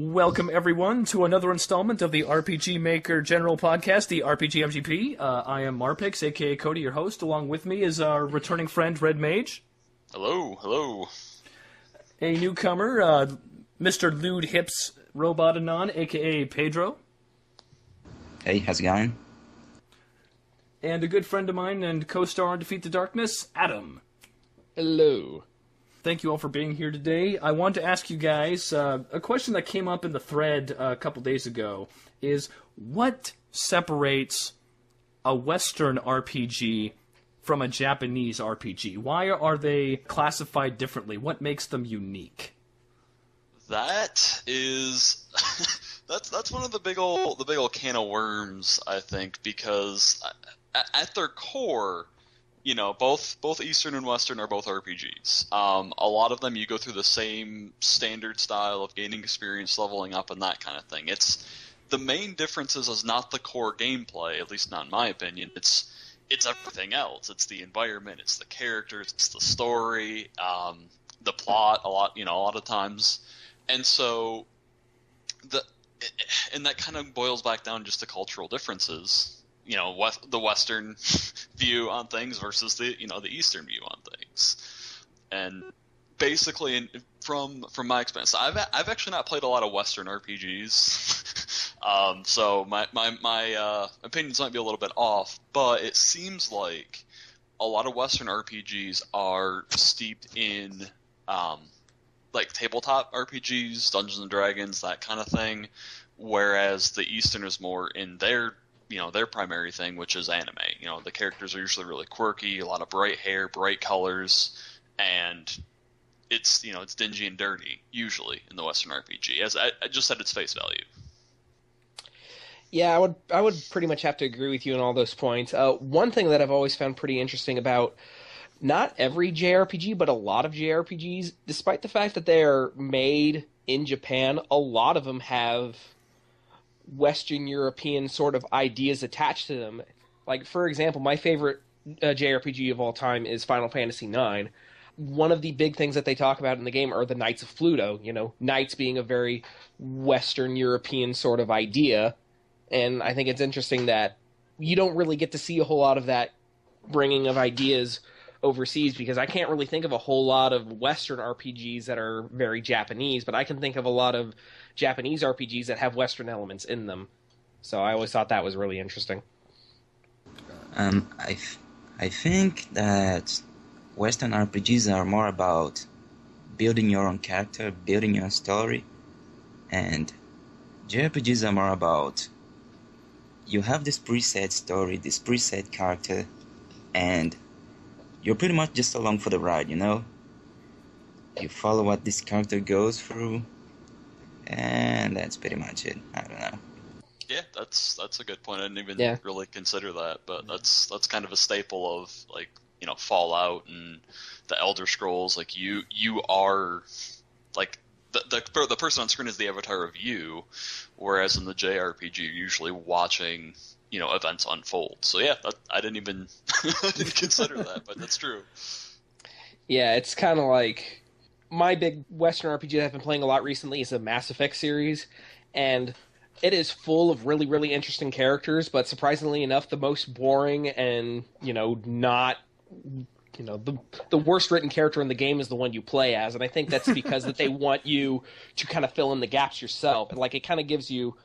Welcome, everyone, to another installment of the RPG Maker General Podcast, the RPGMGP. I am Marpix, a.k.a. Cody, your host. Along with me is our returning friend, Red Mage. Hello. A newcomer, Mr. Lewd Hips Robot Anon, a.k.a. Pedro. Hey, how's it going? And a good friend of mine and co-star on Defeat the Darkness, Adam. Hello. Thank you all for being here today. I want to ask you guys a question that came up in the thread a couple days ago is, what separates a Western RPG from a Japanese RPG? Why are they classified differently? What makes them unique? That is that's one of the big old can of worms, I think, because at their core, you know, both Eastern and Western are both RPGs. A lot of them you go through the same standard style of gaining experience, leveling up, and that kind of thing. It's the main difference is not the core gameplay, at least not in my opinion. It's everything else. It's the environment, it's the characters, it's the story, the plot. A lot of times, and so and that kind of boils back down just to cultural differences. You know, the Western view on things versus the Eastern view on things, and basically, from my experience, I've actually not played a lot of Western RPGs, so my opinions might be a little bit off, but it seems like a lot of Western RPGs are steeped in like tabletop RPGs, Dungeons and Dragons, that kind of thing, whereas the Eastern is more in their primary thing, which is anime. You know, the characters are usually really quirky, a lot of bright hair, bright colors, and it's dingy and dirty, usually, in the Western RPG, as I just said its face value. Yeah, I would pretty much have to agree with you on all those points. One thing that I've always found pretty interesting about not every JRPG, but a lot of JRPGs, despite the fact that they are made in Japan, a lot of them have Western European sort of ideas attached to them. Like, for example, my favorite JRPG of all time is Final Fantasy IX. One of the big things that they talk about in the game are the Knights of Pluto, knights being a very Western European sort of idea. And I think it's interesting that you don't really get to see a whole lot of that bringing of ideas overseas, because I can't really think of a whole lot of Western RPGs that are very Japanese, but I can think of a lot of Japanese RPGs that have Western elements in them. So I always thought that was really interesting. I think that Western RPGs are more about building your own character, building your own story, and JRPGs are more about you have this preset story, this preset character, and you're pretty much just along for the ride, You follow what this character goes through, and that's pretty much it. I don't know. Yeah, that's a good point. I didn't even really consider that, but that's kind of a staple of, like, Fallout and the Elder Scrolls. Like, you are like the person on screen is the avatar of you, whereas in the JRPG you're usually watching events unfold. So yeah, I didn't consider that, but that's true. Yeah, it's kind of like my big Western RPG that I've been playing a lot recently is the Mass Effect series, and it is full of really, really interesting characters, but surprisingly enough, the most boring and, not, the worst written character in the game is the one you play as, and I think that's because that they want you to kind of fill in the gaps yourself, and like it kind of gives you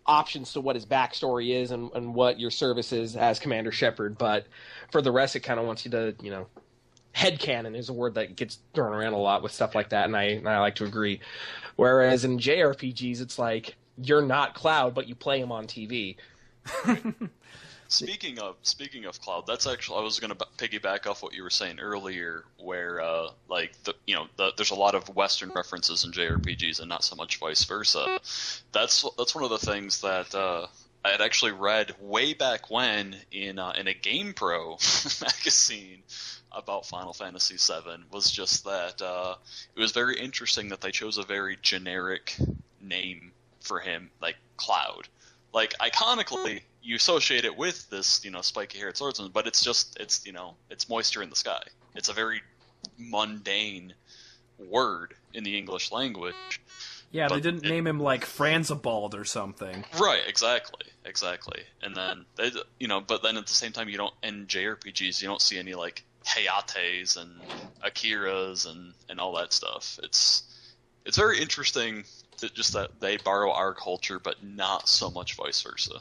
options to what his backstory is and what your service is as Commander Shepard, but for the rest, it kind of wants you to, headcanon is a word that gets thrown around a lot with stuff like that, and I like to agree. Whereas in JRPGs, it's like, you're not Cloud, but you play him on TV. Speaking of Cloud, that's actually, I was going to piggyback off what you were saying earlier, where there's a lot of Western references in JRPGs and not so much vice versa. That's one of the things that I had actually read way back when in a GamePro magazine about Final Fantasy VII, was just that it was very interesting that they chose a very generic name for him, like Cloud. Like, iconically, you associate it with this, spiky-haired swordsman, but it's moisture in the sky. It's a very mundane word in the English language. Yeah, they But didn't name him like Franzabald or something. Right, exactly. And then but then at the same time, you don't in JRPGs you don't see any like Hayates and Akiras and all that stuff. It's very interesting that they borrow our culture, but not so much vice versa.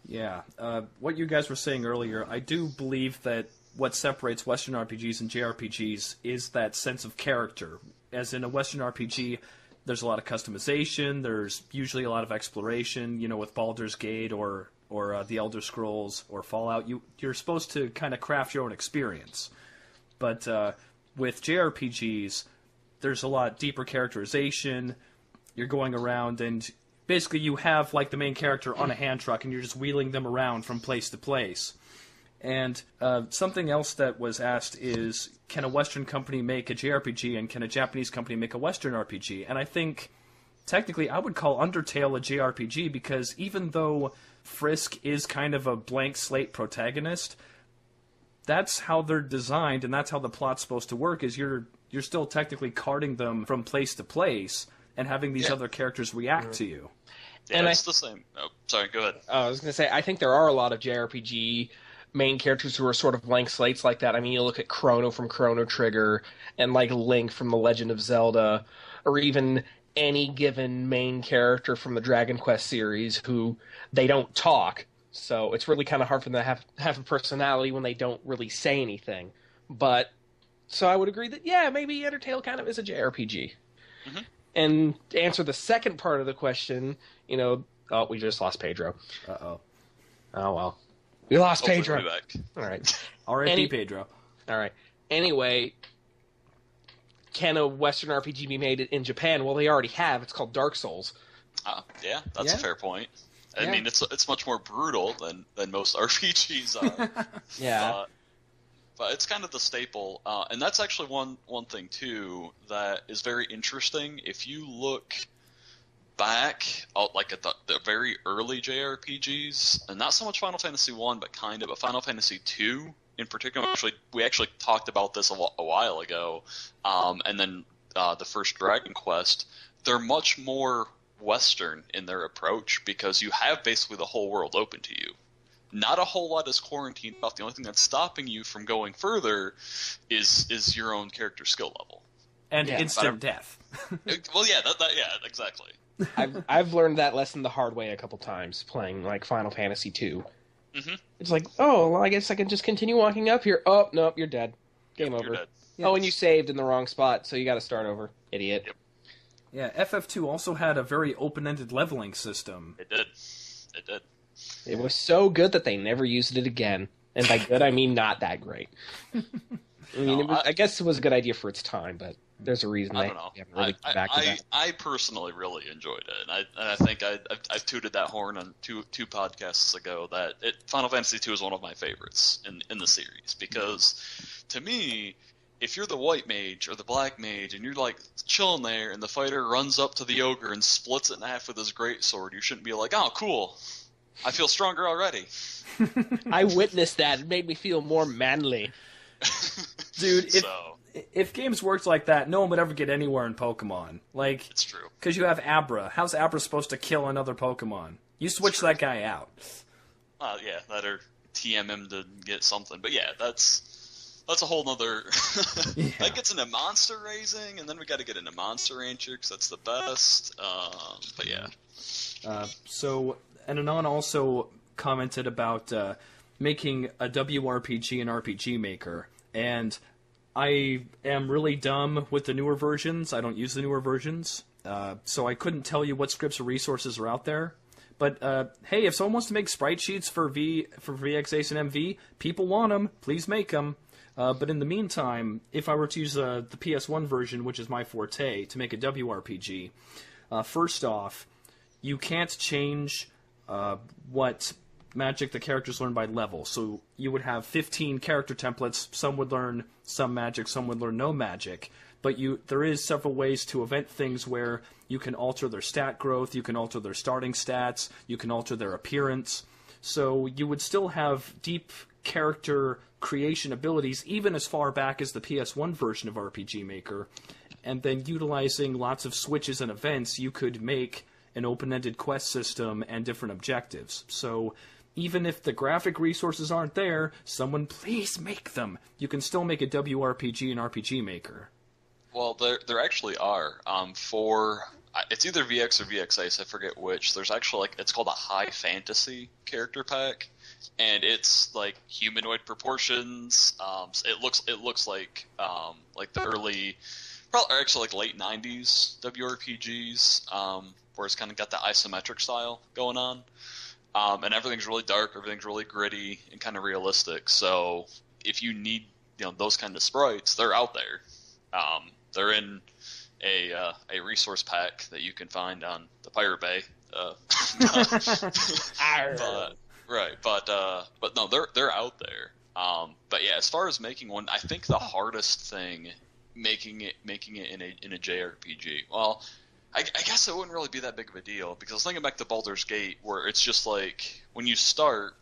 Yeah, what you guys were saying earlier, I do believe that what separates Western RPGs and JRPGs is that sense of character. As in a Western RPG, there's a lot of customization, there's usually a lot of exploration, with Baldur's Gate or the Elder Scrolls or Fallout. You're supposed to kind of craft your own experience. But with JRPGs, there's a lot deeper characterization. You're going around and basically you have like the main character on a hand truck and you're just wheeling them around from place to place. And something else that was asked is, can a Western company make a JRPG and can a Japanese company make a Western RPG? And I think, technically, I would call Undertale a JRPG because even though Frisk is kind of a blank slate protagonist, that's how they're designed and that's how the plot's supposed to work, is you're still technically carting them from place to place and having these other characters react to you. Yeah, And it's the same. Oh, sorry, go ahead. I was going to say, I think there are a lot of JRPG main characters who are sort of blank slates like that. I mean, you look at Chrono from Chrono Trigger and like Link from The Legend of Zelda, or even any given main character from the Dragon Quest series who they don't talk. So it's really kind of hard for them to have a personality when they don't really say anything. But so I would agree that, yeah, maybe Undertale kind of is a JRPG. Mm-hmm. And to answer the second part of the question, we just lost Pedro. Uh-oh. Oh, well. We lost Hopefully Pedro. we'll be back. All right. R.I.P. Pedro. All right. Anyway, can a Western RPG be made in Japan? Well, they already have. It's called Dark Souls. Yeah, that's a fair point. I mean, it's much more brutal than most RPGs are. Yeah. But it's kind of the staple, and that's actually one thing too that is very interesting. If you look back, like at the very early JRPGs, and not so much Final Fantasy 1, but Final Fantasy 2 in particular. We actually talked about this a while ago, and then the first Dragon Quest. They're much more Western in their approach because you have basically the whole world open to you. Not a whole lot is quarantined off. The only thing that's stopping you from going further is your own character skill level. And instant death. Well, yeah, yeah, exactly. I've learned that lesson the hard way a couple times playing like Final Fantasy 2. Mm-hmm. It's like, oh, well, I guess I can just continue walking up here. Oh, nope, you're dead. Game over. You're dead. Yes. Oh, and you saved in the wrong spot, so you got to start over, idiot. Yep. Yeah, FF2 also had a very open-ended leveling system. It did. It was so good that they never used it again. And by good, I mean not that great. I mean, I guess it was a good idea for its time, but there's a reason I don't know. haven't really come back to that. I personally really enjoyed it, and I think I've tooted that horn on two podcasts ago that Final Fantasy II is one of my favorites in the series because, to me, if you're the white mage or the black mage and you're like chilling there and the fighter runs up to the ogre and splits it in half with his greatsword, you shouldn't be like, oh, cool, I feel stronger already. I witnessed that. It made me feel more manly. Dude, if games worked like that, no one would ever get anywhere in Pokemon. Like, it's true. Because you have Abra. How's Abra supposed to kill another Pokemon? You switch that guy out. Yeah, that or TM him to get something. But yeah, that's a whole nother... That gets into monster raising, and then we got to get into Monster Rancher, because that's the best. But yeah. So, and Anon also commented about making a WRPG and RPG Maker, and I am really dumb with the newer versions. I don't use the newer versions, so I couldn't tell you what scripts or resources are out there. But hey, if someone wants to make sprite sheets for VX Ace and MV, people want them. Please make them. But in the meantime, if I were to use the PS1 version, which is my forte, to make a WRPG, first off, you can't change what magic the characters learn by level. So you would have 15 character templates. Some would learn some magic, some would learn no magic. But there is several ways to event things where you can alter their stat growth, you can alter their starting stats, you can alter their appearance. So you would still have deep character creation abilities even as far back as the PS1 version of RPG Maker. and then utilizing lots of switches and events, you could make an open-ended quest system and different objectives. So even if the graphic resources aren't there, someone please make them. You can still make a WRPG and RPG Maker. Well, there actually are. It's either VX or VXA, so I forget which. There's actually it's called a high fantasy character pack, and it's like humanoid proportions. It looks like the early, probably actually like late '90s WRPGs, where it's kind of got the isometric style going on, and everything's really dark, everything's really gritty and kind of realistic. So if you need those kind of sprites, they're out there. They're in a resource pack that you can find on the Pirate Bay. But no, they're out there. But yeah, as far as making one, I think the hardest thing making it in a JRPG. Well, I guess it wouldn't really be that big of a deal, because I was thinking back to Baldur's Gate, where it's just like when you start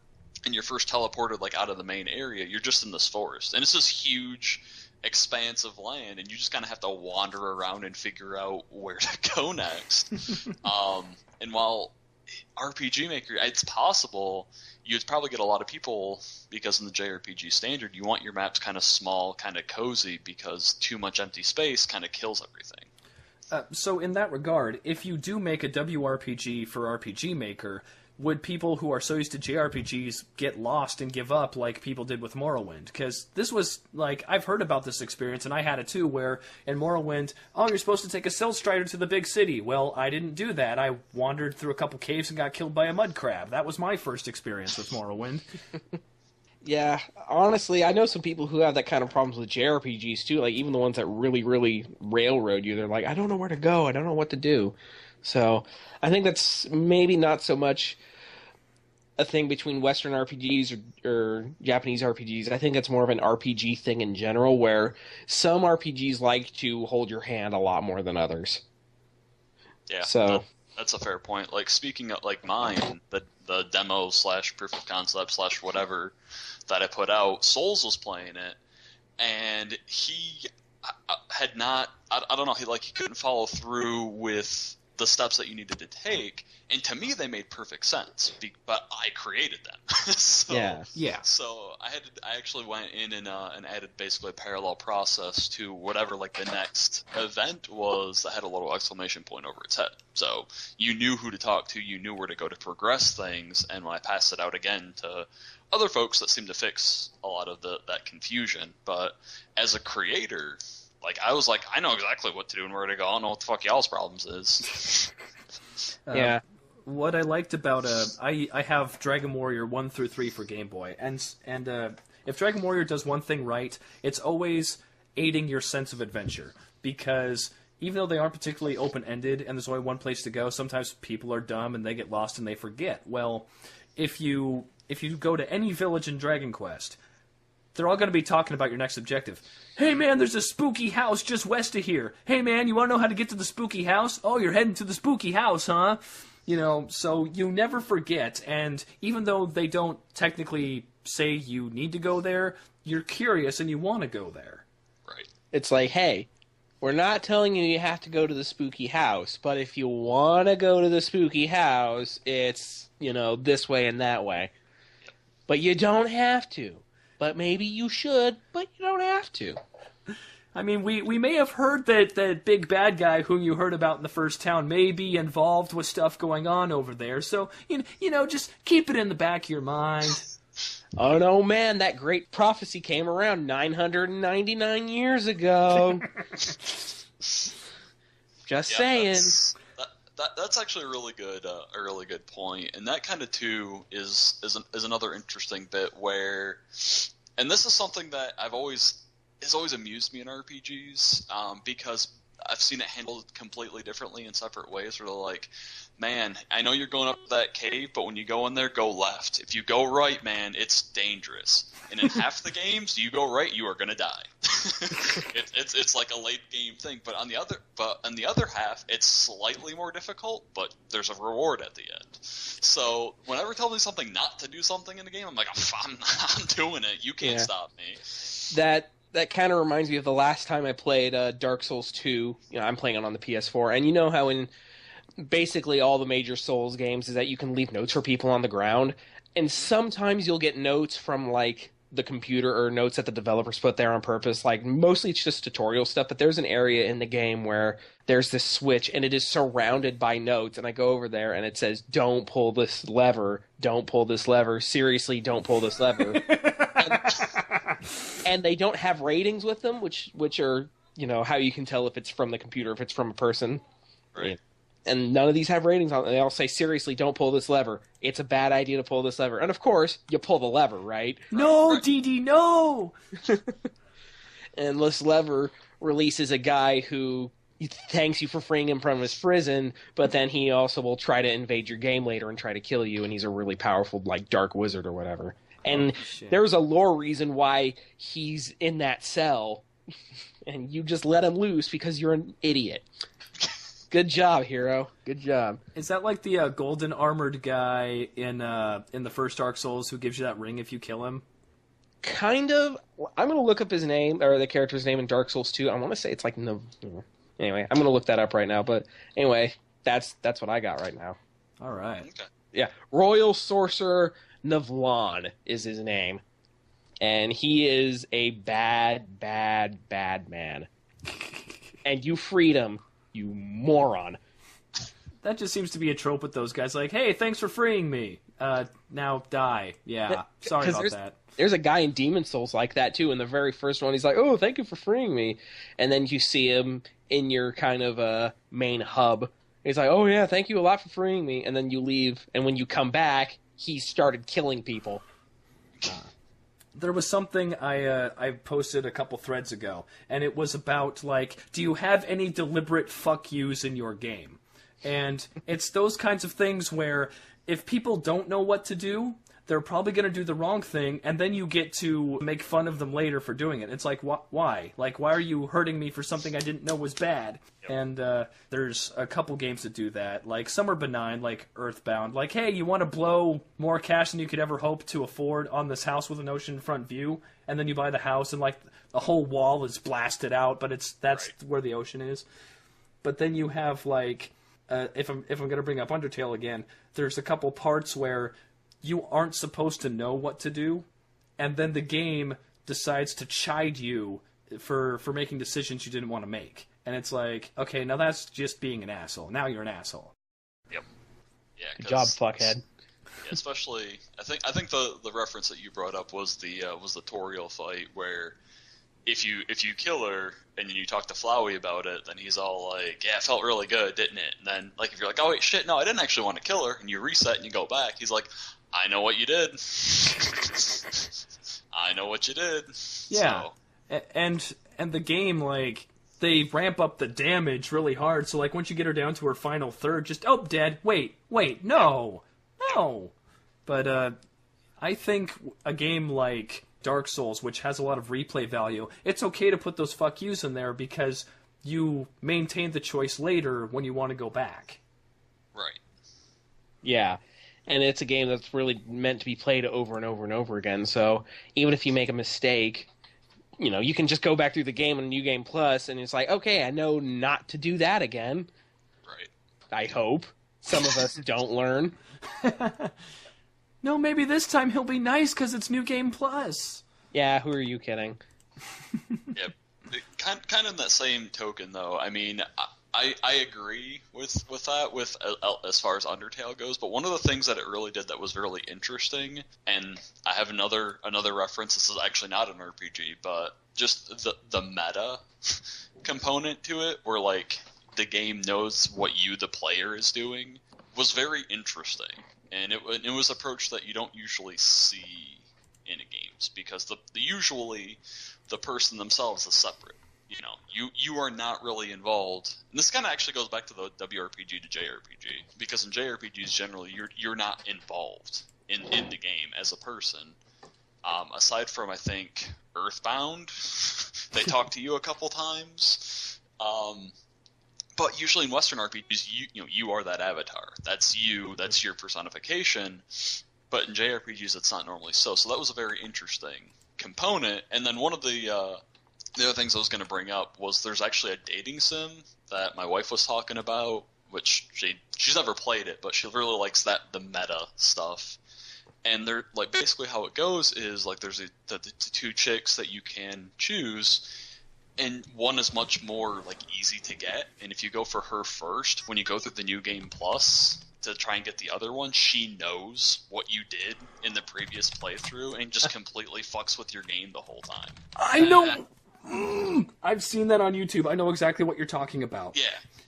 and you're first teleported out of the main area, you're just in this forest, and it's this huge expanse of land, and you just kind of have to wander around and figure out where to go next. And while RPG Maker, it's possible you'd probably get a lot of people, because in the JRPG standard, you want your maps kind of small, kind of cozy, because too much empty space kind of kills everything. So in that regard, if you do make a WRPG for RPG Maker, would people who are so used to JRPGs get lost and give up like people did with Morrowind? Because this was, I've heard about this experience, and I had it too, where in Morrowind, you're supposed to take a Stealth Strider to the big city. Well, I didn't do that. I wandered through a couple caves and got killed by a mud crab. That was my first experience with Morrowind. Yeah, honestly, I know some people who have that kind of problems with JRPGs too, even the ones that really, really railroad you. They're like, I don't know where to go, I don't know what to do. So I think that's maybe not so much a thing between Western RPGs or Japanese RPGs. I think it's more of an RPG thing in general, where some RPGs like to hold your hand a lot more than others. Yeah, so that's a fair point. Speaking of mine, the demo / proof of concept / whatever that I put out, Souls was playing it, and he had not. I don't know. He couldn't follow through with the steps that you needed to take, and to me they made perfect sense, but I created them. So I actually went in and added basically a parallel process to whatever the next event was that had a little exclamation point over its head, so you knew who to talk to, you knew where to go to progress things. And when I passed it out again to other folks, that seemed to fix a lot of that confusion. But as a creator, I was I know exactly what to do and where to go. I don't know what the fuck y'all's problems is. Yeah. What I liked about I have Dragon Warrior 1 through 3 for Game Boy, and if Dragon Warrior does one thing right, it's always aiding your sense of adventure, because even though they aren't particularly open-ended and there's only one place to go, sometimes people are dumb and they get lost and they forget. Well, if you go to any village in Dragon Quest, they're all going to be talking about your next objective. Hey man, there's a spooky house just west of here. Hey man, you want to know how to get to the spooky house? Oh, you're heading to the spooky house, huh? So you never forget, and even though they don't technically say you need to go there, you're curious and you want to go there. Right. It's hey, we're not telling you have to go to the spooky house, but if you want to go to the spooky house, it's, this way and that way. But you don't have to. But maybe you should, but you don't have to. I mean, we may have heard that big bad guy whom you heard about in the first town may be involved with stuff going on over there. So, just keep it in the back of your mind. Oh, no, man, that great prophecy came around 999 years ago. Just saying. That's actually a really good point, and that kind of too is another interesting bit where, and this is something that has always amused me in RPGs, because I've seen it handled completely differently in separate ways. Where they're like, man, I know you're going up that cave, but when you go in there, go left. If you go right, man, it's dangerous. And in half the games, you go right, you are gonna die. It's like a late game thing. But on the other half, it's slightly more difficult, but there's a reward at the end. So whenever tell me something not to do something in the game, I'm like, I'm doing it. You can't stop me. that kind of reminds me of the last time I played Dark Souls 2. I'm playing it on the PS4, and you know how in basically all the major Souls games is that you can leave notes for people on the ground, and sometimes you'll get notes from like the computer or notes that the developers put there on purpose. Like mostly it's just tutorial stuff, but there's an area in the game where there's this switch and it is surrounded by notes, and I go over there and it says, "Don't pull this lever, don't pull this lever, seriously, don't pull this lever." and they don't have ratings with them, which are, how you can tell if it's from the computer, if it's from a person. Right. And none of these have ratings on them. They all say, "Seriously, don't pull this lever. It's a bad idea to pull this lever." And of course, you pull the lever, right? No, DD, no! And this lever releases a guy who thanks you for freeing him from his prison, but then he also will try to invade your game later and try to kill you, and he's a really powerful, like, dark wizard or whatever. And there's a lore reason why he's in that cell, and you just let him loose because you're an idiot. Good job, hero. Good job. Is that like the golden armored guy in the first Dark Souls who gives you that ring if you kill him? Kind of. I'm going to look up his name, or the character's name in Dark Souls 2. I want to say it's like no. Anyway, I'm going to look that up right now. But anyway, that's what I got right now. All right. Okay. Yeah, Royal Sorcerer Navlan is his name, and he is a bad, bad, bad man. And you freed him. You moron. That just seems to be a trope with those guys. Like, hey, thanks for freeing me. Now die. Yeah, sorry about that. There's a guy in Demon Souls like that, too. In the very first one, he's like, "Oh, thank you for freeing me." And then you see him in your kind of main hub. He's like, "Oh, yeah, thank you a lot for freeing me." And then you leave, and when you come back, he started killing people. There was something I posted a couple threads ago, and it was about, like, do you have any deliberate fuck yous in your game? And it's those kinds of things where if people don't know what to do, they're probably going to do the wrong thing, and then you get to make fun of them later for doing it. It's like, why? Like, why are you hurting me for something I didn't know was bad? Yep. And there's a couple games that do that. Like, some are benign, like Earthbound. Like, hey, you want to blow more cash than you could ever hope to afford on this house with an oceanfront view? And then you buy the house, and, like, the whole wall is blasted out, but that's right where the ocean is. But then you have, like, if I'm going to bring up Undertale again, there's a couple parts where you aren't supposed to know what to do, and then the game decides to chide you for making decisions you didn't want to make. And it's like, okay, now that's just being an asshole. Now you're an asshole. Yep. Yeah. Good job, fuckhead. Yeah, especially, I think the reference that you brought up was the Toriel fight where if you kill her and then you talk to Flowey about it, then he's all like, "Yeah, it felt really good, didn't it?" And then, like, if you're like, "Oh wait, shit, no, I didn't actually want to kill her," and you reset and you go back, he's like, "I know what you did. I know what you did." Yeah, so. and the game, like, they ramp up the damage really hard. So, like, once you get her down to her final third, just dead. Wait, no. But I think a game like Dark Souls, which has a lot of replay value, it's okay to put those fuck yous in there because you maintain the choice later when you want to go back. Right. Yeah. And it's a game that's really meant to be played over and over and over again. So even if you make a mistake, you can just go back through the game on New Game Plus, and it's like, okay, I know not to do that again. Right. I hope. Some of us don't learn. No, maybe this time he'll be nice because it's New Game Plus. Yeah, who are you kidding? Yeah. Kind of in that same token, though, I mean, I agree with that as far as Undertale goes, but one of the things that it really did that was really interesting, and I have another reference, this is actually not an RPG, but just the meta component to it, where, like, the game knows what you, the player, is doing, was very interesting. And it was an approach that you don't usually see in games, because usually the person themselves is separate. You are not really involved. And this kind of actually goes back to the WRPG to JRPG, because in JRPGs generally you're not involved in the game as a person. Aside from, I think, Earthbound, they talk to you a couple times. But usually in Western RPGs, you are that avatar. That's you. That's your personification. But in JRPGs, it's not normally so. So that was a very interesting component. And then one of the the other things I was going to bring up was there's actually a dating sim that my wife was talking about, which she's never played it, but she really likes the meta stuff. And they're like, basically how it goes is like there's the two chicks that you can choose, and one is much more like easy to get. And if you go for her first, when you go through the new game plus to try and get the other one, she knows what you did in the previous playthrough and just completely fucks with your game the whole time. I know. I've seen that on YouTube. I know exactly what you're talking about.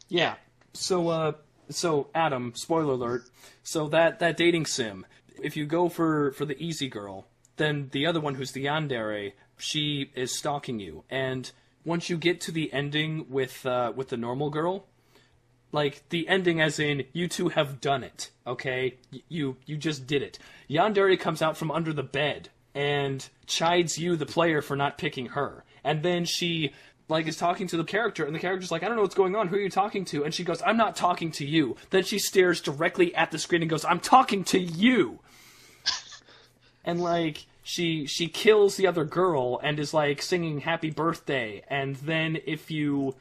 Yeah. So Adam, spoiler alert. So that dating sim, if you go for the easy girl, then the other one, who's the yandere, she is stalking you. And once you get to the ending with the normal girl, like the ending as in you two have done it, okay? You just did it. Yandere comes out from under the bed and chides you, the player, for not picking her. And then she like is talking to the character, and the character's like, I don't know what's going on, who are you talking to? And she goes, I'm not talking to you. Then she stares directly at the screen and goes, I'm talking to you. And like she kills the other girl and is like singing happy birthday, and then you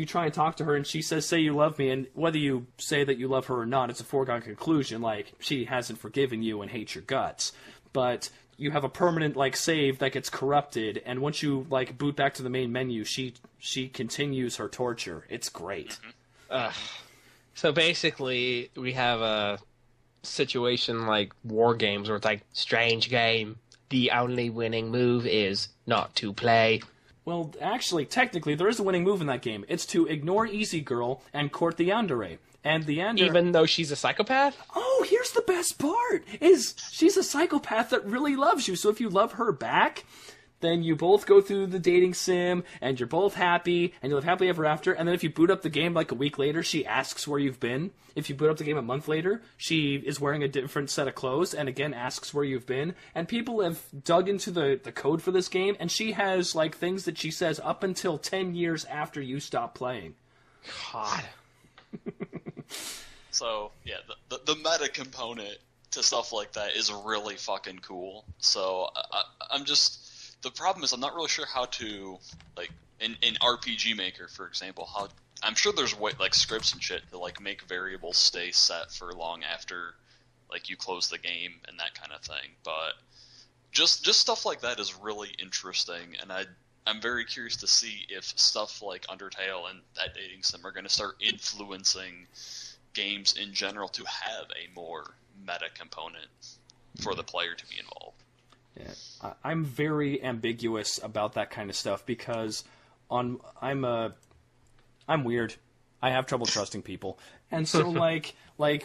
try and talk to her and she says, say you love me, and whether you say that you love her or not, it's a foregone conclusion, like she hasn't forgiven you and hates your guts. But you have a permanent like save that gets corrupted, and once you like boot back to the main menu, she continues her torture. It's great. So basically we have a situation like War Games where it's like, strange game, the only winning move is not to play. Well, actually, technically, there is a winning move in that game. It's to ignore Easy Girl and court the yandere. And the yandere... Even though she's a psychopath? Oh, here's the best part, is she's a psychopath that really loves you. So if you love her back, then you both go through the dating sim, and you're both happy, and you live happily ever after. And then if you boot up the game like a week later, she asks where you've been. If you boot up the game a month later, she is wearing a different set of clothes, and again asks where you've been. And people have dug into the code for this game, and she has like things that she says up until 10 years after you stop playing. God. So, yeah, the meta component to stuff like that is really fucking cool. So, I'm just... The problem is I'm not really sure how to, like, in RPG Maker, for example, how... I'm sure there's like scripts and shit to like make variables stay set for long after like you close the game and that kind of thing. But just stuff like that is really interesting, and I'm very curious to see if stuff like Undertale and that dating sim are going to start influencing games in general to have a more meta component for the player to be involved. Yeah, I'm very ambiguous about that kind of stuff because I'm weird. I have trouble trusting people. And so, like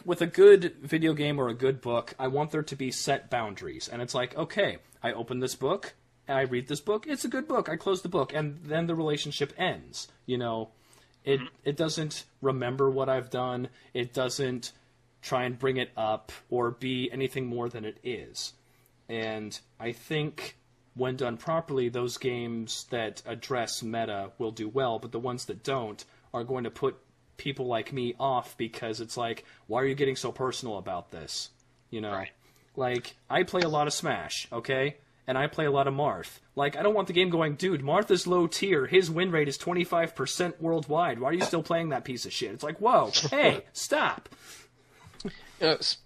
with a good video game or a good book, I want there to be set boundaries. And it's like, okay, I open this book, and I read this book, it's a good book, I close the book, and then the relationship ends. You know, it doesn't remember what I've done, it doesn't try and bring it up or be anything more than it is. And I think when done properly, those games that address meta will do well, but the ones that don't are going to put people like me off because it's like, why are you getting so personal about this? You know, right. Like, I play a lot of Smash, okay? And I play a lot of Marth. Like, I don't want the game going, dude, Marth is low tier, his win rate is 25% worldwide, why are you still playing that piece of shit? It's like, whoa, hey, stop.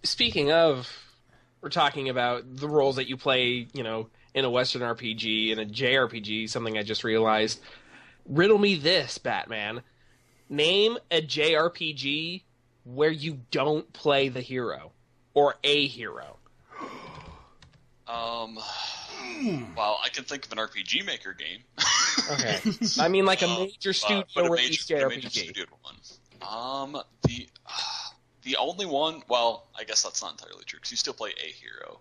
Speaking of, we're talking about the roles that you play, you know, in a Western RPG and a JRPG, something I just realized. Riddle me this, Batman. Name a JRPG where you don't play the hero. Or a hero. Well, I can think of an RPG Maker game. Okay. I mean, like a major studio released JRPG. A major studio one. The only one, well, I guess that's not entirely true, because you still play a hero.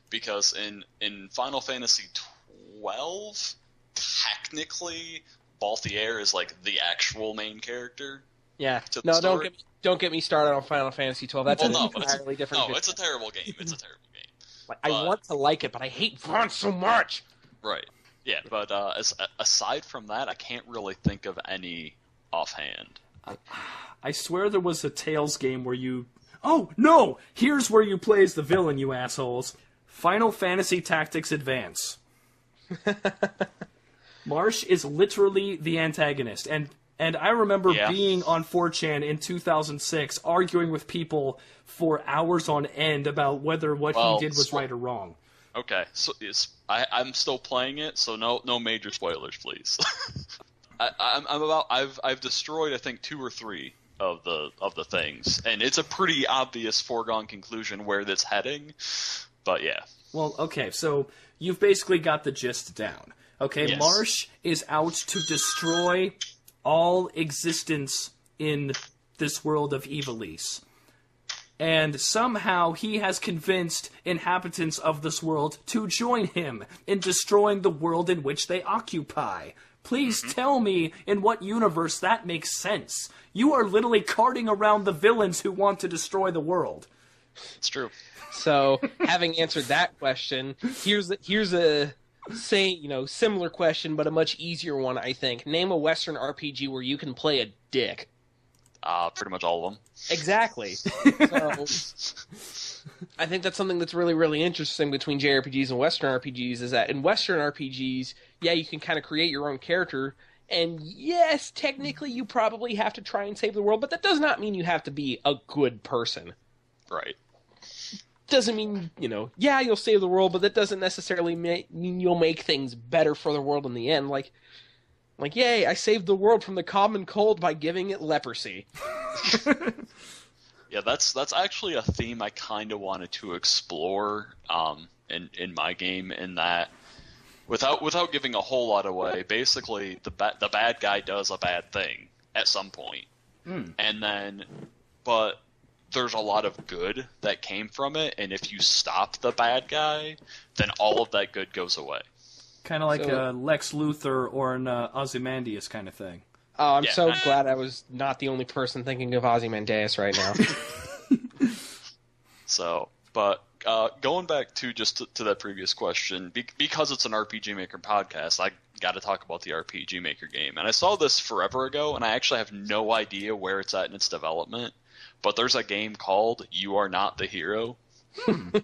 Because in Final Fantasy XII, technically, Balthier is like the actual main character. Yeah. No, don't get me started on Final Fantasy XII. That's entirely different. No, it's a terrible game. It's a terrible game. Like, I want to like it, but I hate Vaughn so much. Right. Yeah, but aside from that, I can't really think of any offhand. I swear there was a Tales game where you... Oh, no! Here's where you play as the villain, you assholes. Final Fantasy Tactics Advance. Marsh is literally the antagonist, and I remember Yeah. being on 4chan in 2006 arguing with people for hours on end about whether what he did was right or wrong. Okay, so I'm still playing it, so no major spoilers, please. I've destroyed I think 2 or 3 of the things, and it's a pretty obvious foregone conclusion where that's heading. But yeah. Well, okay, so you've basically got the gist down. Okay, Yes. Marsh is out to destroy all existence in this world of Evilise. And somehow he has convinced inhabitants of this world to join him in destroying the world in which they occupy. Please tell me in what universe that makes sense. You are literally carting around the villains who want to destroy the world. It's true. So, having answered that question, here's a similar question, but a much easier one, I think. Name a Western RPG where you can play a dick. Pretty much all of them. Exactly. So, I think that's something that's really, really interesting between JRPGs and Western RPGs, is that in Western RPGs, yeah, you can kind of create your own character, and yes, technically you probably have to try and save the world, but that does not mean you have to be a good person. Right. Doesn't mean, yeah, you'll save the world, but that doesn't necessarily mean you'll make things better for the world in the end. Like, yay, I saved the world from the common cold by giving it leprosy. Yeah, that's actually a theme I kind of wanted to explore in my game, in that without giving a whole lot away, basically the bad guy does a bad thing at some point. And then but there's a lot of good that came from it, and if you stop the bad guy, then all of that good goes away. Kind of like a Lex Luthor or an Ozymandias kind of thing. Oh, I'm Yeah. so glad I was not the only person thinking of Ozymandias right now. So, but going back to that previous question, because it's an RPG Maker podcast, I got to talk about the RPG Maker game. And I saw this forever ago, and I actually have no idea where it's at in its development. But there's a game called You Are Not the Hero. And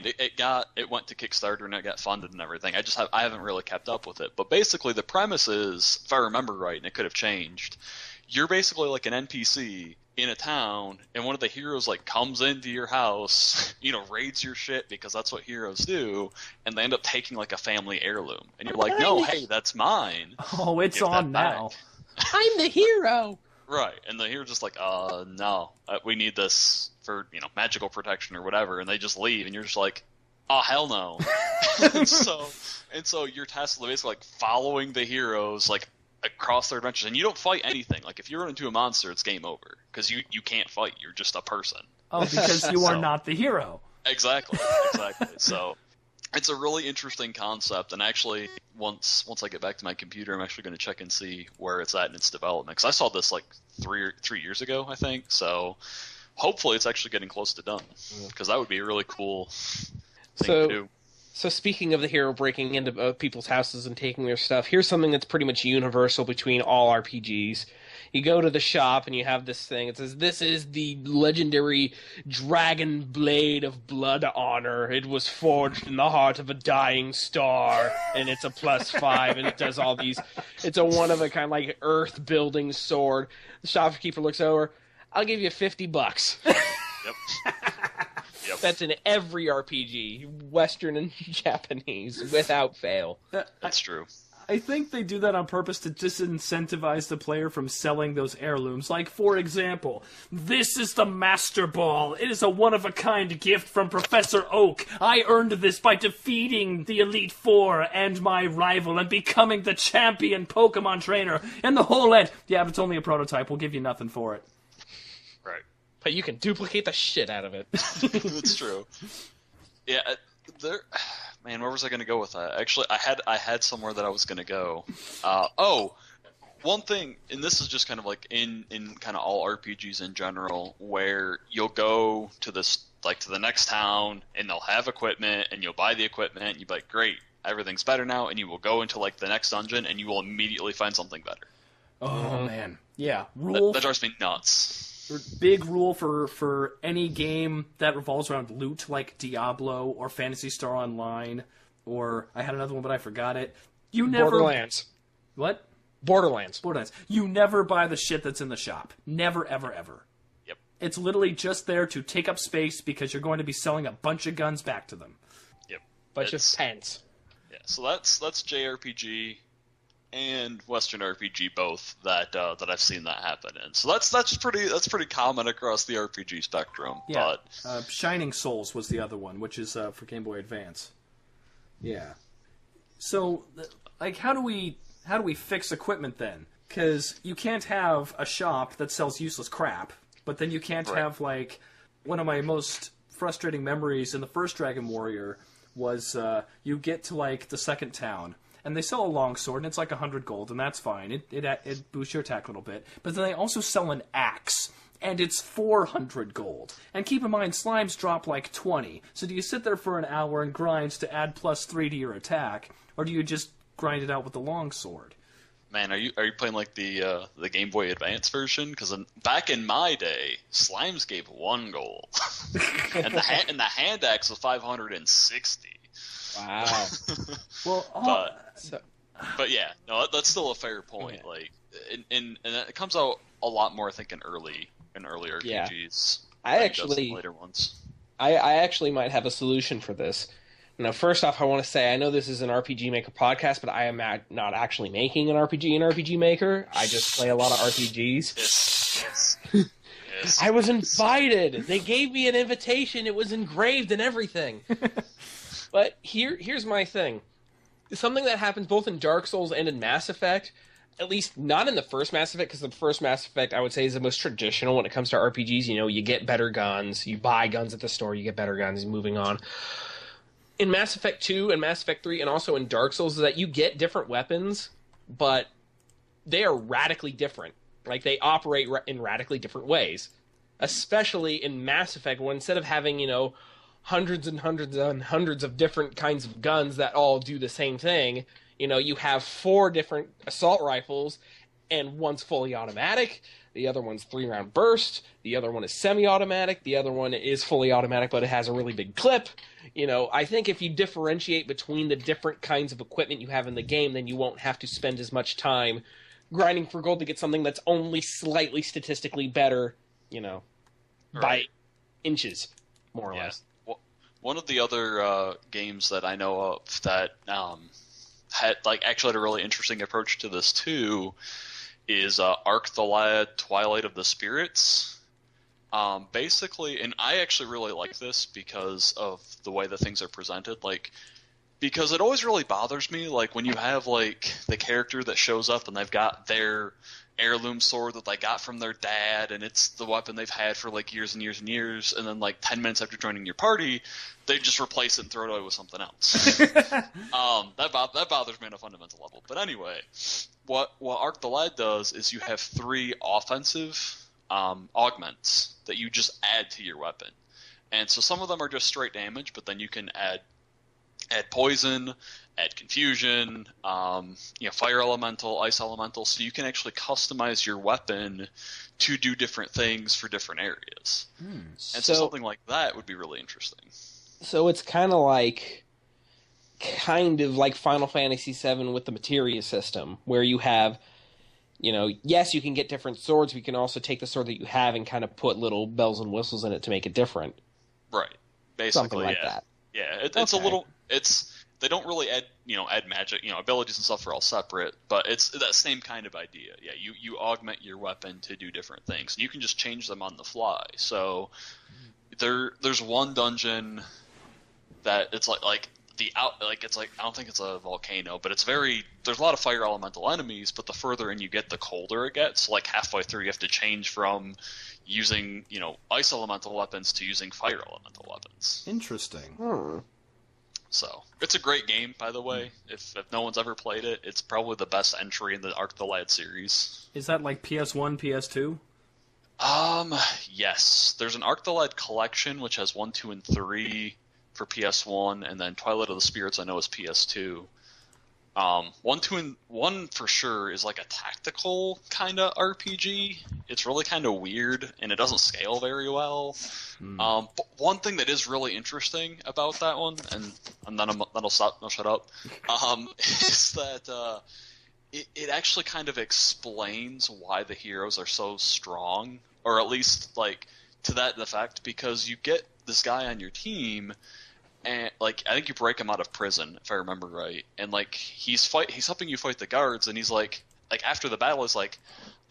it went to Kickstarter and it got funded and everything. I haven't really kept up with it. But basically the premise is, if I remember right, and it could have changed, you're basically like an NPC in a town, and one of the heroes comes into your house, raids your shit, because that's what heroes do, and they end up taking a family heirloom. And you're like, no, hey, that's mine. Oh, it's Give on that now. back. I'm the hero! Right, and the hero's just no, we need this for, magical protection or whatever, and they just leave, and you're just like, oh, hell no. and so you're tasked with basically following the heroes across their adventures, and you don't fight anything. If you run into a monster, it's game over, because you can't fight, you're just a person. Oh, because you are not the hero. Exactly. So it's a really interesting concept, and actually, once I get back to my computer, I'm actually going to check and see where it's at in its development, because I saw this 3 years ago, I think. So hopefully, it's actually getting close to done, because that would be a really cool thing to do. So speaking of the hero breaking into people's houses and taking their stuff, here's something that's pretty much universal between all RPGs. You go to the shop and you have this thing. It says, this is the legendary Dragon Blade of Blood Honor. It was forged in the heart of a dying star, and it's a +5, and it does all these. It's a one-of-a-kind, earth-building sword. The shopkeeper looks over. I'll give you $50. Yep. That's in every RPG, Western and Japanese, without fail. That's true. I think they do that on purpose to disincentivize the player from selling those heirlooms. For example, this is the Master Ball. It is a one-of-a-kind gift from Professor Oak. I earned this by defeating the Elite Four and my rival and becoming the champion Pokemon trainer. And the whole end. Yeah, but it's only a prototype. We'll give you nothing for it. Right. But you can duplicate the shit out of it. That's true. Yeah, man, where was I going to go with that? Actually, I had somewhere that I was going to go. One thing, and this is just kind of in kind of all RPGs in general, where you'll go to this to the next town, and they'll have equipment, and you'll buy the equipment, and you'll be like, great, everything's better now, and you will go into the next dungeon, and you will immediately find something better. Oh man, yeah. That drives me nuts. Big rule for any game that revolves around loot, like Diablo or Phantasy Star Online. or I had another one, but I forgot it. You never... Borderlands. What? Borderlands. You never buy the shit that's in the shop. Never, ever, ever. Yep. It's literally just there to take up space because you're going to be selling a bunch of guns back to them. Yep. Bunch of pants. Yeah, so that's JRPG and Western RPG both that I've seen that happen in. So that's pretty common across the RPG spectrum. Yeah. But Shining Souls was the other one, which is for Game Boy Advance. Yeah. So, like, how do we fix equipment then? Because you can't have a shop that sells useless crap, but then you can't have, like, one of my most frustrating memories in the first Dragon Warrior was you get to, like, the second town, and they sell a longsword, and it's like 100 gold, and that's fine. It boosts your attack a little bit. But then they also sell an axe, and it's 400 gold. And keep in mind, slimes drop like 20. So do you sit there for an hour and grind to add +3 to your attack, or do you just grind it out with the longsword? man, are you playing like the Game Boy Advance version? Because back in my day, slimes gave 1 gold, and the hand axe was 560. Wow. Well, but yeah, no, that's still a fair point. Okay. Like, and it comes out a lot more, I think, in earlier RPGs. Later ones. I actually might have a solution for this. Now, first off, I want to say I know this is an RPG Maker podcast, but I am not actually making an RPG in RPG Maker. I just play a lot of RPGs. Yes. I was invited. They gave me an invitation. It was engraved and everything. But here's my thing. Something that happens both in Dark Souls and in Mass Effect, at least not in the first Mass Effect, because the first Mass Effect, I would say, is the most traditional when it comes to RPGs. You know, you get better guns, you buy guns at the store, you get better guns, moving on. In Mass Effect 2 and Mass Effect 3, and also in Dark Souls, is that you get different weapons, but they are radically different. Like, they operate in radically different ways. Especially in Mass Effect, when instead of having, hundreds and hundreds and hundreds of different kinds of guns that all do the same thing, you have 4 different assault rifles, and one's fully automatic, the other one's 3-round burst, the other one is semi-automatic, the other one is fully automatic, but it has a really big clip. I think if you differentiate between the different kinds of equipment you have in the game, then you won't have to spend as much time grinding for gold to get something that's only slightly statistically better, by inches, more or less. Well, one of the other games that I know of that had a really interesting approach to this too is Arc the Lad Twilight of the Spirits. Basically, and I actually really like this because of the way that things are presented. Because it always really bothers me, when you have the character that shows up and they've got their heirloom sword that they got from their dad, and it's the weapon they've had for years and years and years, and then 10 minutes after joining your party, they just replace it and throw it away with something else. That bothers me on a fundamental level. But anyway, what Arc the Lad does is you have 3 offensive augments that you just add to your weapon, and so some of them are just straight damage, but then you can add poison, add confusion, fire elemental, ice elemental, so you can actually customize your weapon to do different things for different areas. And so something like that would be really interesting. So it's kind of like Final Fantasy VII with the materia system, where you have, yes, you can get different swords, but you can also take the sword that you have and kind of put little bells and whistles in it to make it different. Right. Basically, something like that. Yeah, it's a little. They don't really add magic. Abilities and stuff are all separate, but it's that same kind of idea. Yeah, you augment your weapon to do different things. You can just change them on the fly. So there's one dungeon that it's I don't think it's a volcano, but there's a lot of fire elemental enemies, but the further in you get, the colder it gets. So halfway through, you have to change from using ice elemental weapons to using fire elemental weapons. Interesting. So it's a great game, by the way. If no one's ever played it, it's probably the best entry in the Arc the Lad series. Is that PS1, PS2? Yes. There's an Arc the Lad collection which has 1, 2, and 3 for PS1, and then Twilight of the Spirits I know is PS2. One, two, and one for sure is like a tactical kind of RPG. It's really kind of weird, and it doesn't scale very well. But one thing that is really interesting about that one, and then I'll stop. I'll shut up. Is that it actually kind of explains why the heroes are so strong, or at least like to that effect, because you get this guy on your team. And like I think you break him out of prison, if I remember right, and like he's helping you fight the guards, and he's like after the battle is like,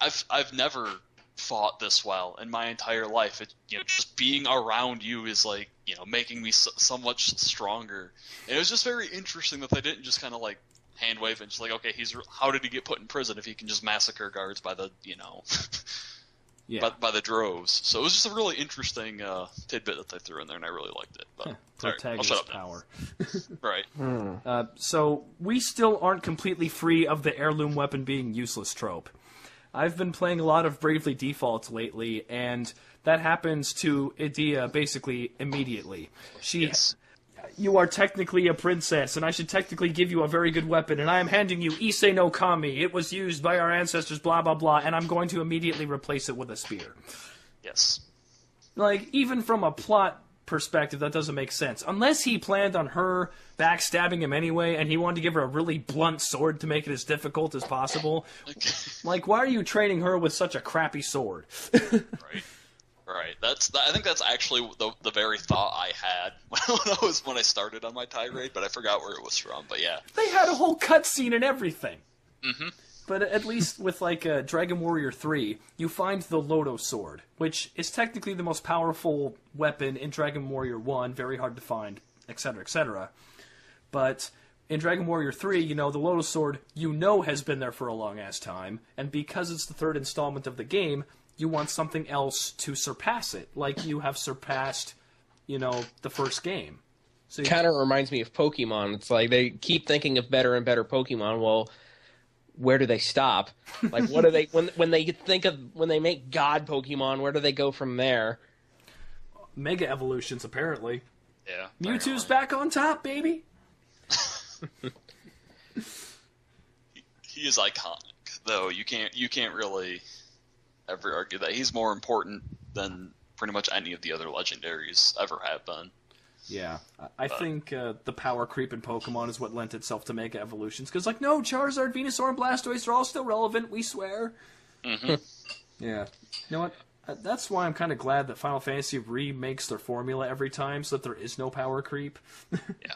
I've never fought this well in my entire life. It, just being around you is like making me so much stronger. And it was just very interesting that they didn't just kind of like hand wave and just like, okay, how did he get put in prison if he can just massacre guards by the by the droves. So it was just a really interesting tidbit that they threw in there, and I really liked it. But, protagonist power. Right. So we still aren't completely free of the heirloom weapon being useless trope. I've been playing a lot of Bravely Default lately, and that happens to Idea basically immediately. Yes. You are technically a princess, and I should technically give you a very good weapon, and I am handing you Issei no Kami. It was used by our ancestors, blah, blah, blah, and I'm going to immediately replace it with a spear. Yes. Like, even from a plot perspective, that doesn't make sense. Unless he planned on her backstabbing him anyway, and he wanted to give her a really blunt sword to make it as difficult as possible. Like, why are you training her with such a crappy sword? Right. Right. I think that's actually the very thought I had when I started on my tirade, but I forgot where it was from. But yeah, they had a whole cutscene and everything. Mm-hmm. But at least with like Dragon Warrior 3, you find the Loto Sword, which is technically the most powerful weapon in Dragon Warrior 1, very hard to find, etc., etc. But in Dragon Warrior 3, the Loto Sword has been there for a long ass time, and because it's the third installment of the game, you want something else to surpass it, like you have surpassed, the first game. So kind of reminds me of Pokemon. It's like they keep thinking of better and better Pokemon. Well, where do they stop? Like, what do they when they make God Pokemon? Where do they go from there? Mega evolutions, apparently. Yeah. Mewtwo's back on top, baby. He is iconic, though. You can't really ever argue that he's more important than pretty much any of the other legendaries ever have been. Yeah, I think the power creep in Pokemon is what lent itself to Mega Evolutions. Because, no, Charizard, Venusaur, and Blastoise are all still relevant, we swear. Mm-hmm. Yeah. You know what? That's why I'm kind of glad that Final Fantasy remakes their formula every time, so that there is no power creep. Yeah.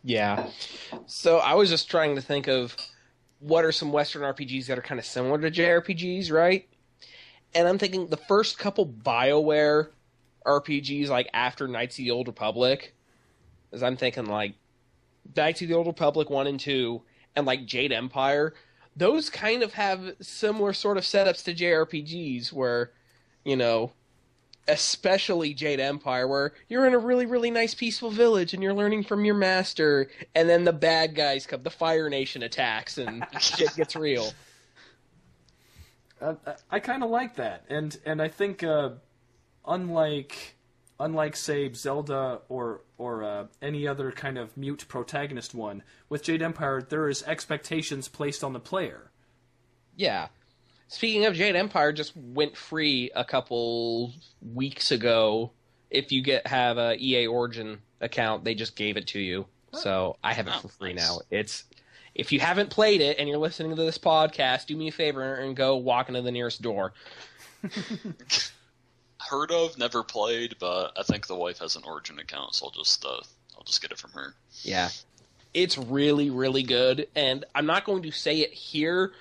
Yeah. So I was just trying to think of what are some Western RPGs that are kind of similar to JRPGs, right? And I'm thinking the first couple BioWare RPGs, like after Knights of the Old Republic, is I'm thinking like Knights of the Old Republic 1 and 2, and like Jade Empire, those kind of have similar sort of setups to JRPGs where, especially Jade Empire, where you're in a really, really nice peaceful village and you're learning from your master, and then the bad guys come, the Fire Nation attacks, and shit gets real. I kind of like that, and I think unlike say Zelda or any other kind of mute protagonist one, with Jade Empire there is expectations placed on the player. Yeah. Speaking of, Jade Empire just went free a couple weeks ago. If you have a EA Origin account, they just gave it to you. So I have it for free now. If you haven't played it and you're listening to this podcast, do me a favor and go walk into the nearest door. Heard of, never played, but I think the wife has an Origin account, so I'll just get it from her. Yeah. It's really, really good, and I'm not going to say it here,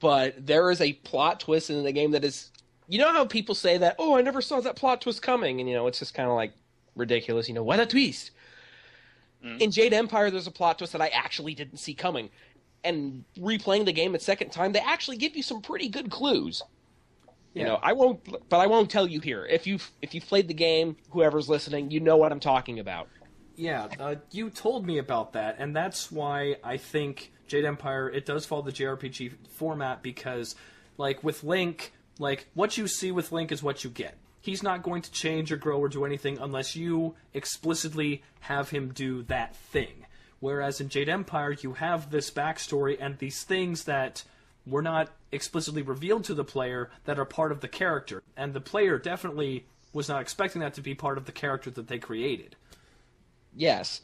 but there is a plot twist in the game that is... You know how people say that, oh, I never saw that plot twist coming, and, it's just kind of like ridiculous, what a twist. In Jade Empire, there's a plot twist that I actually didn't see coming. And replaying the game a second time, they actually give you some pretty good clues. Yeah. I won't tell you here. If you've played the game, whoever's listening, you know what I'm talking about. Yeah, you told me about that, and that's why I think Jade Empire, it does follow the JRPG format, because, with Link, what you see with Link is what you get. He's not going to change or grow or do anything unless you explicitly have him do that thing. Whereas in Jade Empire, you have this backstory and these things that were not explicitly revealed to the player that are part of the character. And the player definitely was not expecting that to be part of the character that they created. Yes.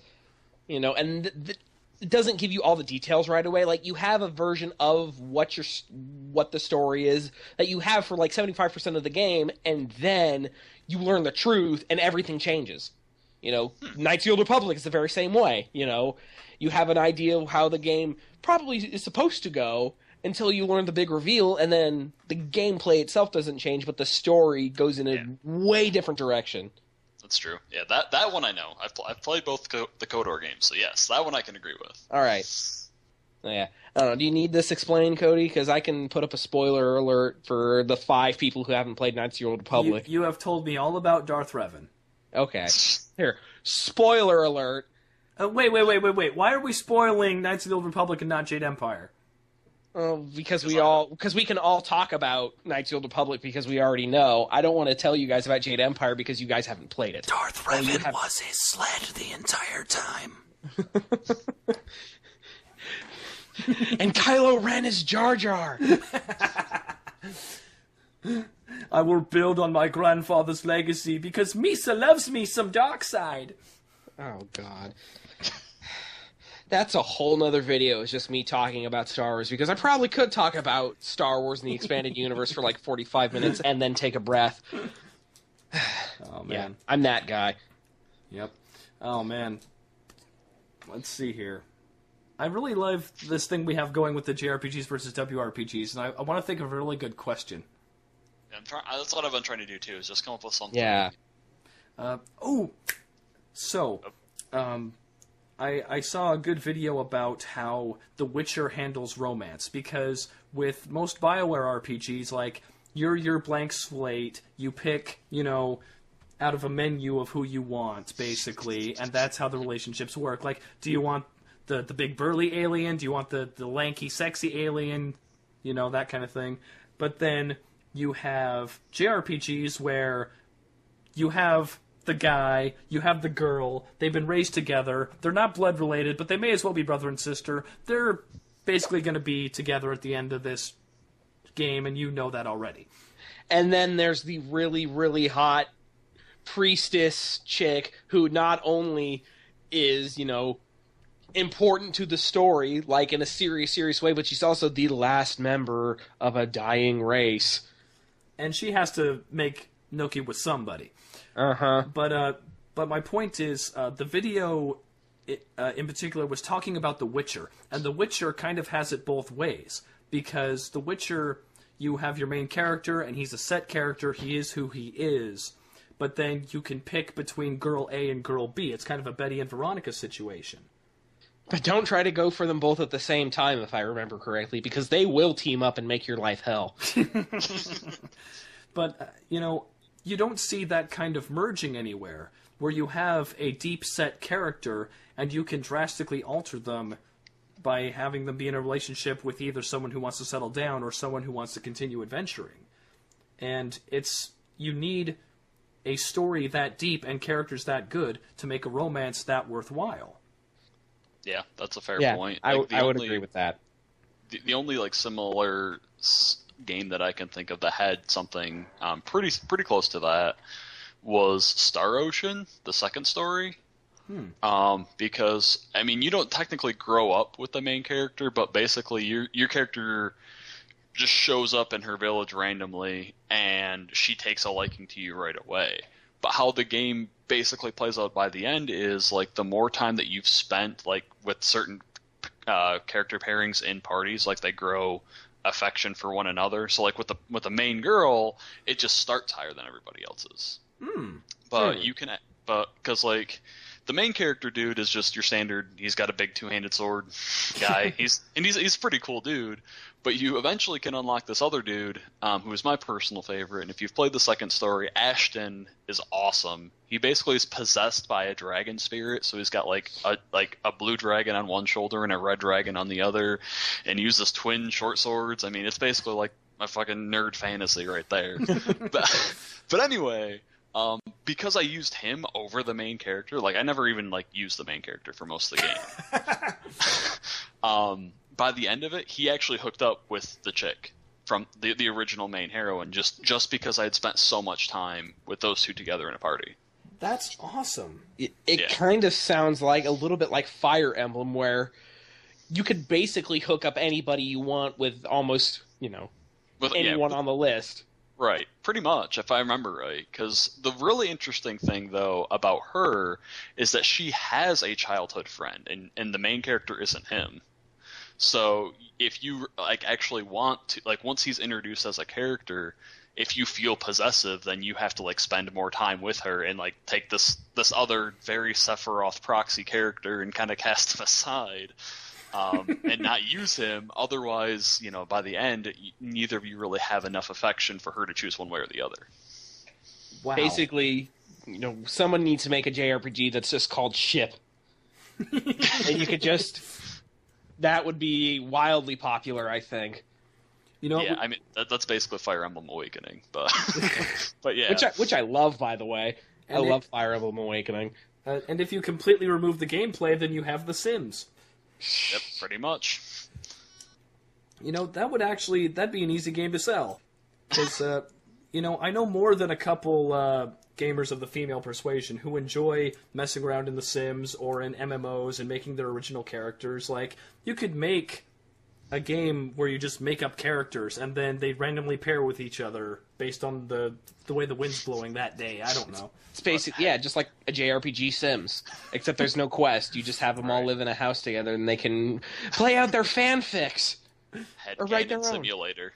And it doesn't give you all the details right away. Like, you have a version of what the story is that you have for like 75% of the game, and then you learn the truth and everything changes. Knights of the Old Republic is the very same way. You have an idea of how the game probably is supposed to go until you learn the big reveal, and then the gameplay itself doesn't change, but the story goes in a way different direction. That's true. Yeah, that one I know. I've played both the KOTOR games, so yes, that one I can agree with. All right. Yeah. I don't know. Do you need this explained, Cody? Because I can put up a spoiler alert for the 5 people who haven't played Knights of the Old Republic. You have told me all about Darth Revan. Okay. Here. Spoiler alert. Wait. Why are we spoiling Knights of the Old Republic and not Jade Empire? Because we can all talk about Knights of the Old Republic because we already know. I don't want to tell you guys about Jade Empire because you guys haven't played it. Darth Revan was his sled the entire time. And Kylo Ren is Jar Jar. I will build on my grandfather's legacy because Misa loves me some dark side. Oh, God. That's a whole nother video. It's just me talking about Star Wars, because I probably could talk about Star Wars and the expanded universe for like 45 minutes and then take a breath. Oh, man. Yeah, I'm that guy. Yep. Oh, man. Let's see here. I really love this thing we have going with the JRPGs versus WRPGs, and I want to think of a really good question. Yeah, that's what I've been trying to do, too, is just come up with something. Yeah. I saw a good video about how The Witcher handles romance, because with most BioWare RPGs, like, you're your blank slate, you pick, out of a menu of who you want, basically, and that's how the relationships work. Like, do you want the big burly alien? Do you want the lanky, sexy alien? That kind of thing. But then you have JRPGs where you have the guy, you have the girl, they've been raised together, they're not blood related, but they may as well be brother and sister. They're basically going to be together at the end of this game, and you know that already. And then there's the really, really hot priestess chick who not only is, important to the story, like in a serious way, but she's also the last member of a dying race. And she has to make Nookie with somebody. Uh-huh. But my point is, the video in particular was talking about The Witcher, and The Witcher kind of has it both ways, because The Witcher, you have your main character, and he's a set character, he is who he is, but then you can pick between Girl A and Girl B. It's kind of a Betty and Veronica situation. But don't try to go for them both at the same time, if I remember correctly, because they will team up and make your life hell. But, you don't see that kind of merging anywhere, where you have a deep-set character, and you can drastically alter them by having them be in a relationship with either someone who wants to settle down or someone who wants to continue adventuring. And you need a story that deep and characters that good to make a romance that worthwhile. Yeah, that's a fair point. I would agree with that. The only similar game that I can think of that had something pretty close to that was Star Ocean, the second story. Because you don't technically grow up with the main character, but basically your character just shows up in her village randomly, and she takes a liking to you right away. But how the game basically plays out by the end is the more time that you've spent with certain character pairings in parties, they grow affection for one another. So with the main girl, it just starts higher than everybody else's. But you can, because the main character dude is just your standard. He's got a big two-handed sword guy. He's a pretty cool dude. But you eventually can unlock this other dude, who is my personal favorite. And if you've played the second story, Ashton is awesome. He basically is possessed by a dragon spirit, so he's got a blue dragon on one shoulder and a red dragon on the other, and he uses twin short swords. It's basically like a fucking nerd fantasy right there. But anyway, Because I used him over the main character, like I never even like used the main character for most of the game. By the end of it, he actually hooked up with the chick from the original main heroine, just because I had spent so much time with those two together in a party. That's awesome. It kind of sounds like a little bit like Fire Emblem, where you could basically hook up anybody you want with almost, with anyone on the list. Right, pretty much, if I remember right. Because the really interesting thing, though, about her is that she has a childhood friend, and the main character isn't him. So if you actually want to, once he's introduced as a character, if you feel possessive, then you have to spend more time with her and take this other very Sephiroth proxy character and kind of cast him aside. And not use him. Otherwise, by the end, neither of you really have enough affection for her to choose one way or the other. Wow. Basically, someone needs to make a JRPG that's just called Ship. And you could just... That would be wildly popular, I think. Yeah, I mean, that's basically Fire Emblem Awakening, but... but yeah. Which I love, by the way. I love Fire Emblem Awakening. And if you completely remove the gameplay, then you have The Sims. Yep, pretty much. That'd be an easy game to sell. Because, I know more than a couple gamers of the female persuasion who enjoy messing around in The Sims or in MMOs and making their original characters. You could make a game where you just make up characters and then they randomly pair with each other based on the way the wind's blowing that day. I don't know. It's basically, just like a JRPG Sims, except there's no quest. You just have them all live in a house together and they can play out their fanfics. Or write their own. Simulator.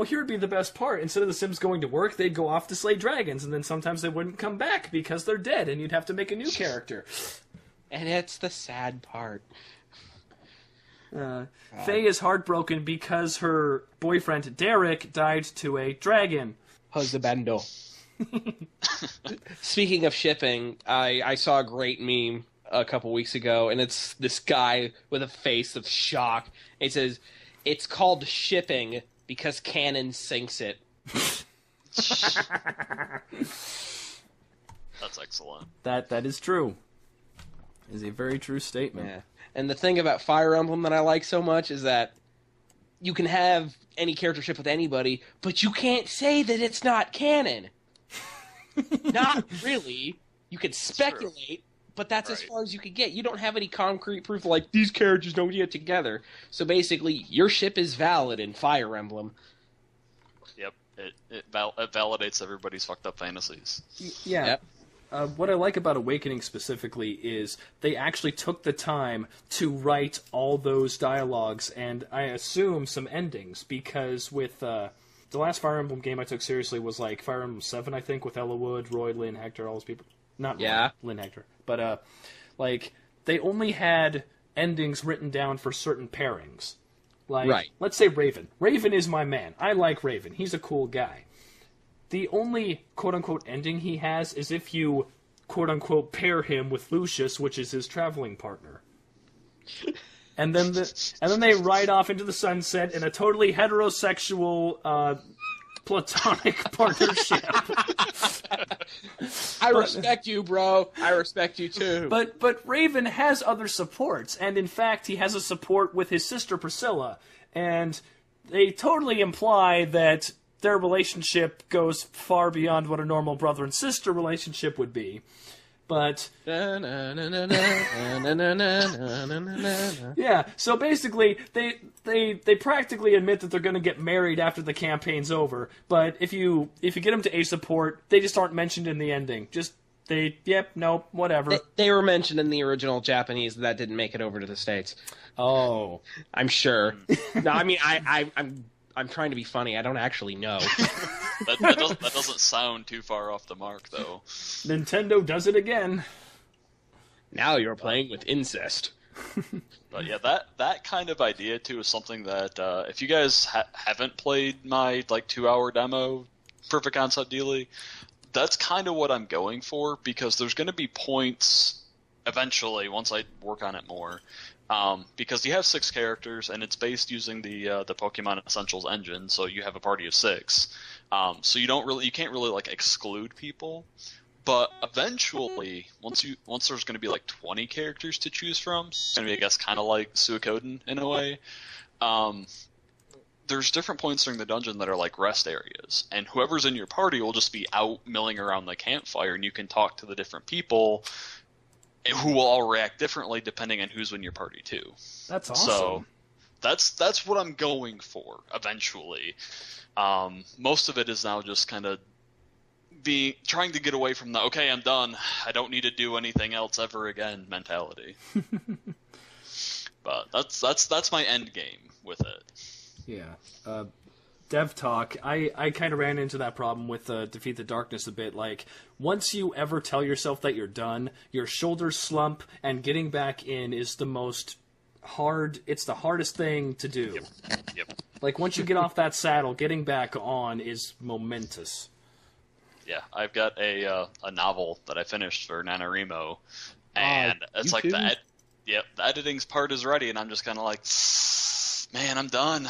Here'd be the best part. Instead of the Sims going to work, they'd go off to slay dragons, and then sometimes they wouldn't come back because they're dead, and you'd have to make a new character. And it's the sad part. Faye is heartbroken because her boyfriend, Derek, died to a dragon. Husbando. Speaking of shipping, I saw a great meme a couple weeks ago, and it's this guy with a face of shock. It says, "It's called shipping because canon sinks it." That's excellent. That is true. It is a very true statement. Yeah. And the thing about Fire Emblem that I like so much is that you can have any character ship with anybody, but you can't say that it's not canon. Not really. You could speculate, but that's as far as you could get. You don't have any concrete proof these characters don't get together. So basically, your ship is valid in Fire Emblem. Yep. It validates everybody's fucked up fantasies. Yeah. Yep. What I like about Awakening specifically is they actually took the time to write all those dialogues and, I assume, some endings, because with the last Fire Emblem game I took seriously was Fire Emblem 7, I think, with Ella Wood, Roy, Lynn, Hector, all those people. Not Roy, Lynn, Hector. But, they only had endings written down for certain pairings. Let's say Raven. Raven is my man. I like Raven. He's a cool guy. The only quote-unquote ending he has is if you quote-unquote pair him with Lucius, which is his traveling partner. And then they ride off into the sunset in a totally heterosexual platonic partnership. I respect you, bro. I respect you too. But Raven has other supports, and in fact he has a support with his sister Priscilla, and they totally imply that their relationship goes far beyond what a normal brother and sister relationship would be. But yeah, so basically they practically admit that they're going to get married after the campaign's over. But if you get them to A support, they just aren't mentioned in the ending. Whatever. They were mentioned in the original Japanese. That didn't make it over to the States. Oh, I'm sure. No, I mean I'm trying to be funny. I don't actually know. that doesn't sound too far off the mark, though. Nintendo does it again. Now you're playing with incest. But yeah, that kind of idea, too, is something that if you guys haven't played my 2-hour demo, Perfect Concept Dealy, that's kind of what I'm going for, because there's going to be points eventually, once I work on it more, because you have 6 characters, and it's based using the Pokemon Essentials engine, so you have a party of 6. So you can't really like exclude people. But eventually, once there's going to be like 20 characters to choose from, it's going to be, I guess, kind of like Suikoden in a way. There's different points during the dungeon that are like rest areas, and whoever's in your party will just be out milling around the campfire, and you can talk to the different people who will all react differently depending on who's in your party too. That's awesome. So that's what I'm going for eventually. Most of it is now just kind of trying to get away from the okay, I'm done, I don't need to do anything else ever again mentality. But that's my end game with it. Yeah. Dev talk, I kind of ran into that problem with Defeat the Darkness a bit. Like, once you ever tell yourself that you're done, your shoulders slump, and getting back in is the hardest thing to do. Yep. Like, once you get off that saddle, getting back on is momentous. Yeah, I've got a novel that I finished for NaNoWriMo, and it's like the editing's part is ready, and I'm just kind of like, man, I'm done.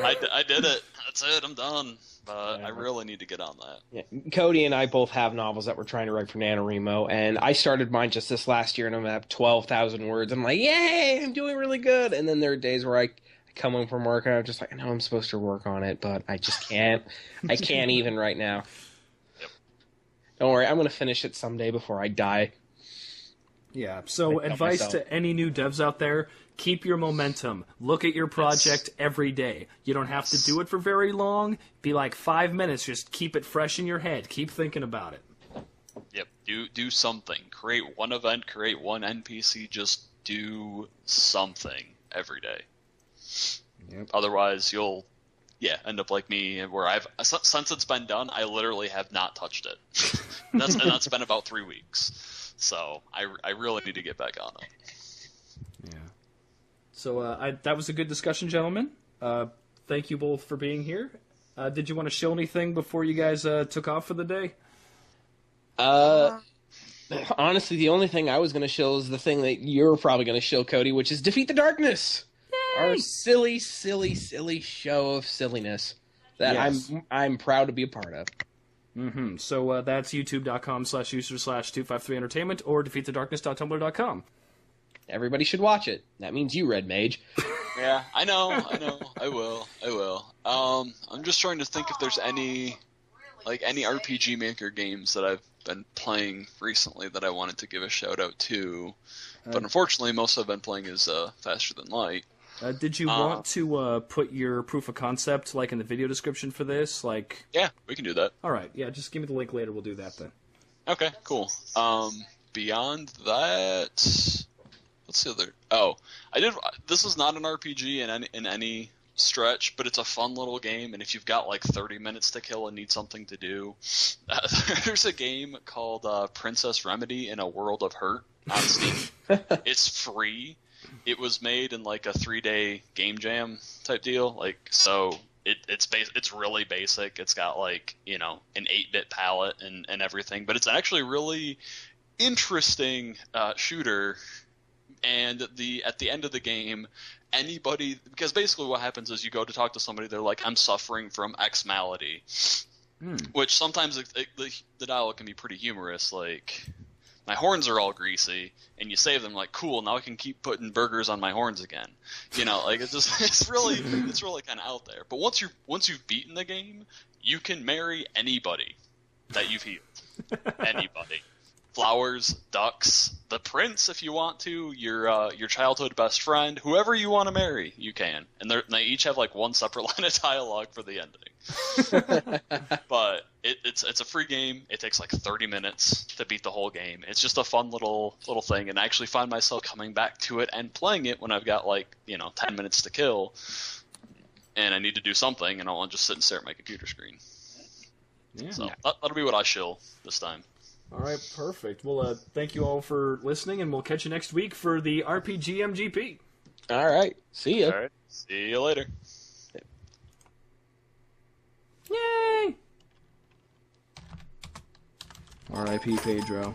I did it. That's it. I'm done. But I really need to get on that. Yeah. Cody and I both have novels that we're trying to write for NaNoWriMo, and I started mine just this last year, and I'm at 12,000 words. I'm like, yay, I'm doing really good. And then there are days where I come home from work, and I'm just like, I know I'm supposed to work on it, but I just can't. I can't even right now. Yep. Don't worry, I'm going to finish it someday before I die. Yeah, so advice to any new devs out there, keep your momentum. Look at your project every day. You don't have to do it for very long. Be like 5 minutes. Just keep it fresh in your head. Keep thinking about it. Yep. Do something. Create one event. Create one NPC. Just do something every day. Yep. Otherwise, you'll end up like me, where since it's been done, I literally have not touched it. and that's been about 3 weeks. So I really need to get back on it. Yeah. So that was a good discussion, gentlemen. Thank you both for being here. Did you want to show anything before you guys took off for the day? Honestly, the only thing I was going to show is the thing that you're probably going to show, Cody, which is Defeat the Darkness. Yay! Our silly, silly, silly show of silliness that I'm proud to be a part of. Mm-hmm. So that's youtube.com/user/253entertainment or defeatthedarkness.tumblr.com. Everybody should watch it. That means you, Red Mage. Yeah, I know. I will. I'm just trying to think if there's any RPG Maker games that I've been playing recently that I wanted to give a shout out to. But unfortunately, most I've been playing is Faster Than Light. Did you want to put your proof of concept in the video description for this? Yeah, we can do that. All right. Yeah, just give me the link later. We'll do that then. Okay, cool. Beyond that, what's the other? Oh, this is not an RPG in any stretch, but it's a fun little game. And if you've got 30 minutes to kill and need something to do, there's a game called Princess Remedy in a World of Hurt on Steam. It's free. It was made in a 3-day game jam type deal. So it's really basic. It's got an 8-bit palette and everything, but it's actually really interesting shooter. And at the end of the game, anybody, because basically what happens is you go to talk to somebody, they're like, I'm suffering from X malady, which sometimes the dialogue can be pretty humorous, my horns are all greasy, and you save them cool, now I can keep putting burgers on my horns again. It's really kind of out there. But once you've beaten the game, you can marry anybody that you've healed. Anybody. Flowers, ducks, the prince if you want to, your childhood best friend, whoever you want to marry, you can. And they each have one separate line of dialogue for the ending. But it's a free game. It takes 30 minutes to beat the whole game. It's just a fun little thing, and I actually find myself coming back to it and playing it when I've got 10 minutes to kill, and I need to do something, and I want to just sit and stare at my computer screen. Yeah. So that'll be what I shill this time. All right, perfect. Well, thank you all for listening, and we'll catch you next week for the RPGMGP. All right. See ya. All right. See you later. Yay! R.I.P. Pedro.